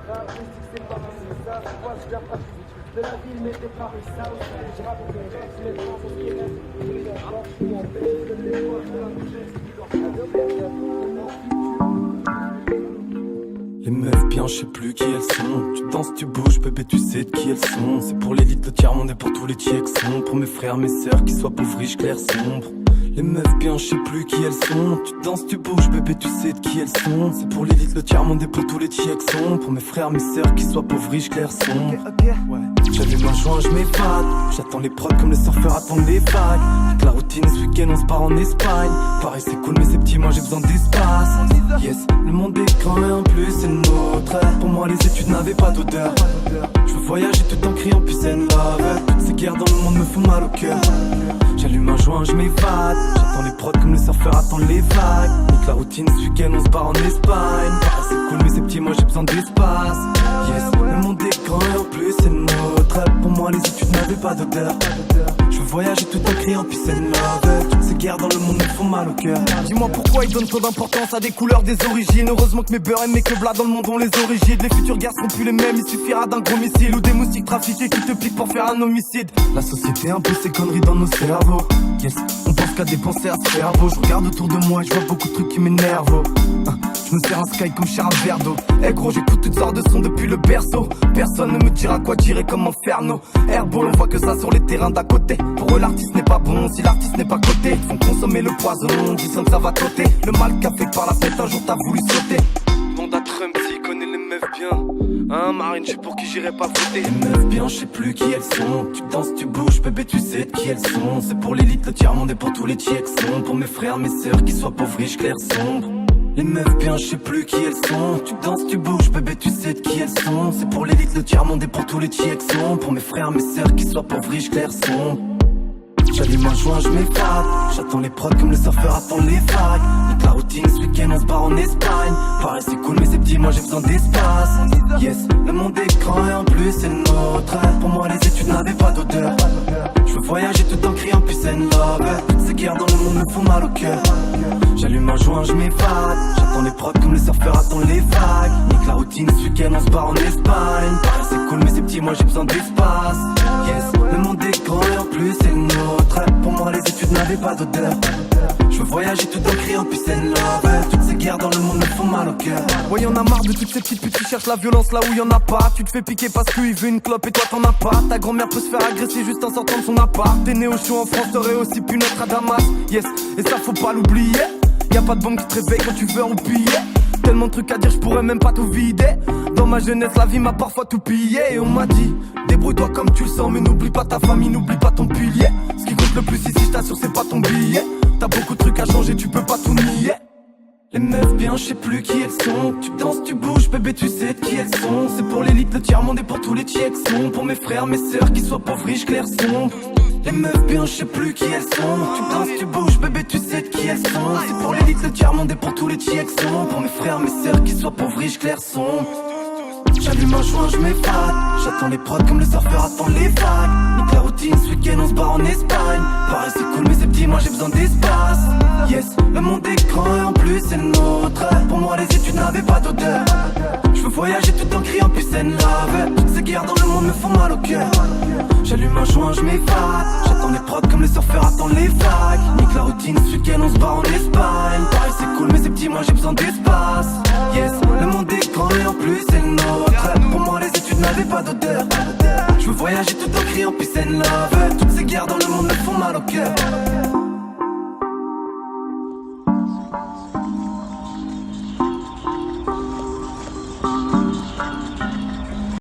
Les meufs bien, je sais plus qui elles sont. Tu danses, tu bouges, bébé, tu sais de qui elles sont. C'est pour l'élite, le tiers-monde et pour tous les tiexons. Pour mes frères, mes sœurs, qu'ils soient pauvres, riches, clairs, sombres. Les meufs bien, je sais plus qui elles sont. Tu danses, tu bouges, bébé, tu sais de qui elles sont. C'est pour l'élite, le tiers-monde et pour tous les tiexons. Pour mes frères, mes sœurs, qu'ils soient pauvres, riches, clairs, sombres. Ouais. J'allume un joint, je m'évade. J'attends les prods comme le surfeur attend les vagues. Toute la routine, ce week-end on se part en Espagne. Pareil c'est cool mais c'est petit, moi j'ai besoin d'espace. Yes, le monde est grand et en plus c'est le nôtre. Pour moi les études n'avaient pas d'odeur. Je veux voyager tout en criant peace and love. Toutes ces guerres dans le monde me font mal au cœur. J'allume un joint, je m'évade. J'attends les prods comme le surfeur attend les vagues. Toute la routine, ce week-end on se part en Espagne. Pareil c'est cool mais c'est petit, moi j'ai besoin d'espace. Yes, le monde est grand et en plus c'est le nôtre. Pour moi les études n'avaient pas d'odeur. Je veux voyager tout en criant peace and love. Toutes ces guerres dans le monde me font mal au cœur. Dis-moi pourquoi ils donnent trop d'importance à des couleurs, des origines. Heureusement que mes beurs et mes clubs là dans le monde ont les origines. Les futures guerres seront plus les mêmes, il suffira d'un gros missile ou des moustiques trafiqués qui te piquent pour faire un homicide. La société impose ses conneries dans nos cerveaux. Yes, on pense qu'à dépenser à se faire beau. Je regarde autour de moi et je vois beaucoup de trucs qui m'énervent. Je me sers un sky comme cher un verre d'eau. Eh gros, j'écoute toutes sortes de sons depuis le berceau. Personne ne me dira quoi tirer comme Inferno. Airball, on voit que ça sur les terrains d'à côté. Pour eux l'artiste n'est pas bon si l'artiste n'est pas coté. Ils font consommer le poison, disant que ça va côté. Le mal qu'a fait par la fête, un jour t'as voulu sauter. Demande à Trump s'il connaît les meufs bien. Hein Marine, je sais pour qui j'irai pas voter. Les meufs bien, je sais plus qui elles sont. Tu danses, tu bouges, bébé, tu sais de qui elles sont. C'est pour l'élite, le tiers-monde et pour tous les tiexons. Pour mes frères, mes sœurs, qu'ils soient pauvres, riches, clairs, sombres. Les meufs bien, je sais plus qui elles sont. Tu danses, tu bouges, bébé, tu sais de qui elles sont. C'est pour l'élite, le tiers-monde et pour tous les tiexons. Pour mes frères, mes sœurs, qu'ils soient pauvres, riches, clairs, sombres. J'allume un joint, je m'évade. J'attends les prods comme le surfeur attend les vagues. Toute la routine, ce week-end on se barre en Espagne. Pareil c'est cool mais c'est petit, moi j'ai besoin d'espace. Yes, le monde est grand et en plus c'est le nôtre. Pour moi les études n'avaient pas d'odeur. Je veux voyager tout en criant peace and love. Toutes ces guerres dans le monde me font mal au cœur. J'allume un joint, je m'évade. J'attends les prods comme le surfeur attend les vagues. Nique la routine, ce week-end on se barre en Espagne. Pareil c'est cool mais c'est petit, moi j'ai besoin d'espace. Yes, le monde est grand et en plus c'est le nôtre. Pour moi les études n'avaient pas d'odeur. Je veux voyager tout en criant peace and love. Toutes ces guerres dans le monde me font mal au cœur. Ouais y'en a marre de toutes ces petites putes qui cherchent la violence là où y'en a pas. Tu te fais piquer parce qu'il veut une clope et toi t'en as pas. Ta grand-mère peut se faire agresser juste en sortant de son appart. T'es né au chaud en France, t'aurais aussi pu naître à Damas. Yes, et ça faut pas l'oublier. Y'a pas de bombe qui te réveille quand tu veux en piller. Tellement de trucs à dire, je pourrais même pas tout vider. Dans ma jeunesse, la vie m'a parfois tout pillé. Et on m'a dit, débrouille-toi comme tu le sens. Mais n'oublie pas ta famille, n'oublie pas ton pilier. Ce qui compte le plus ici, je t'assure, c'est pas ton billet. T'as beaucoup de trucs à changer, tu peux pas tout nier. Les meufs bien, je sais plus qui elles sont. Tu danses, tu bouges, bébé, tu sais de qui elles sont. C'est pour l'élite, le tiers-monde et pour tous les tiexons. Pour mes frères, mes sœurs, qu'ils soient pauvres, riches, clairs, sombres. Les meufs bien, je sais plus qui elles sont. Tu danses, tu bouges, bébé, tu sais de qui elles sont. C'est pour l'élite, le tiers-monde et pour tous les tiexons. Pour mes frères, mes sœurs, qu'ils soient pauvres, riches, clairs, sombres. J'allume un joint, je m'évade. J'attends les prods comme le surfeur attend les vagues. Nique la routine, ce week-end on se barre en Espagne. Pareil c'est cool mais c'est petit, moi j'ai besoin d'espace. Yes, le monde est grand et en plus c'est le nôtre. Pour moi les études n'avaient pas d'odeur. Je veux voyager tout en criant peace and love. Toutes ces guerres dans le monde me font mal au cœur. J'allume un joint, je m'évade. J'attends les prods comme le surfeur attend les vagues. Nique la routine, ce week-end on se barre en Espagne. Pareil c'est cool mais c'est petit, moi j'ai besoin d'espace. Yes, le monde est grand et en plus c'est le nôtre. Pour moi les études n'avaient pas d'odeur. Je veux voyager tout en criant peace and love. Toutes ces guerres dans le monde me font mal au cœur.